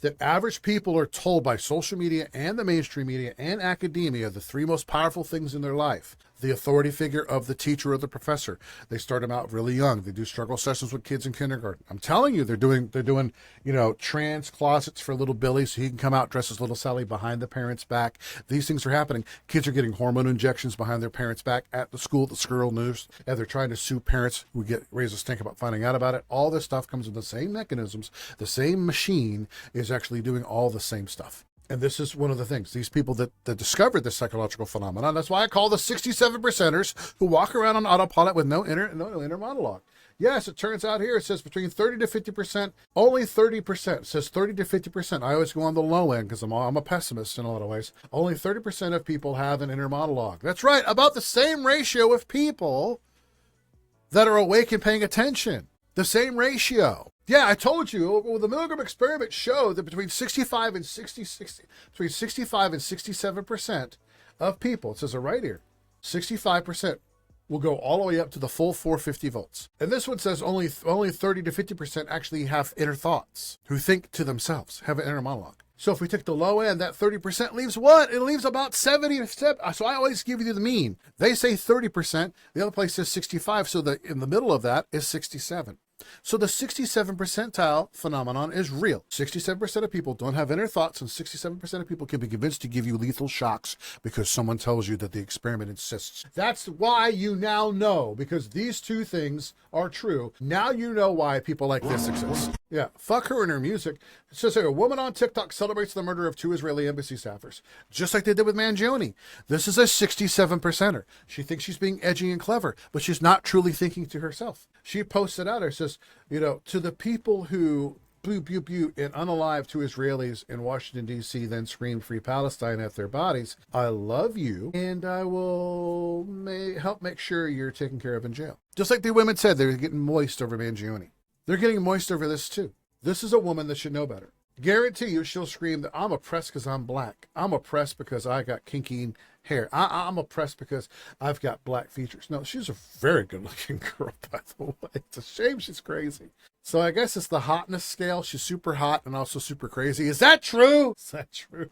that average people are told by social media and the mainstream media and academia the three most powerful things in their life. The authority figure of the teacher or the professor. They start them out really young. They do struggle sessions with kids in kindergarten. I'm telling you, they're doing, trans closets for little Billy so he can come out dressed as little Sally behind the parents' back. These things are happening. Kids are getting hormone injections behind their parents' back at the school, the squirrel news, and they're trying to sue parents who get raise a stink about finding out about it. All this stuff comes with the same mechanisms. The same machine is actually doing all the same stuff. And this is one of the things, these people that discovered this psychological phenomenon. That's why I call the 67%ers who walk around on autopilot with no inner monologue. Yes, it turns out here, it says between 30 to 50%, only 30%. It says 30 to 50%. I always go on the low end because I'm a pessimist in a lot of ways. Only 30% of people have an inner monologue. That's right, about the same ratio of people that are awake and paying attention. The same ratio. Yeah, I told you, well, the Milgram experiment showed that between 65 and 67% of people, it says it right here, 65% will go all the way up to the full 450 volts. And this one says only 30 to 50% actually have inner thoughts, who think to themselves, have an inner monologue. So if we take the low end, that 30% leaves what? It leaves about 70. So I always give you the mean. They say 30%. The other place says 65. So in the middle of that is 67. So the 67 percentile phenomenon is real. 67% of people don't have inner thoughts, and 67% of people can be convinced to give you lethal shocks because someone tells you that the experiment insists. That's why you now know, because these two things are true. Now you know why people like this exist. Yeah, fuck her and her music. It says here, a woman on TikTok celebrates the murder of 2 Israeli embassy staffers, just like they did with Mangione. This is a 67%er. She thinks she's being edgy and clever, but she's not truly thinking to herself. She posts it out there, says, to the people who boot and unalive 2 Israelis in Washington, D.C., then scream Free Palestine at their bodies, I love you, and I will help make sure you're taken care of in jail. Just like the women said, they're getting moist over Mangione. They're getting moist over this too. This is a woman that should know better. Guarantee you she'll scream that I'm oppressed because I'm black. I'm oppressed because I got kinky hair. I'm oppressed because I've got black features. No, she's a very good looking girl, by the way. It's a shame she's crazy. So I guess it's the hotness scale. She's super hot and also super crazy. Is that true? Is that true?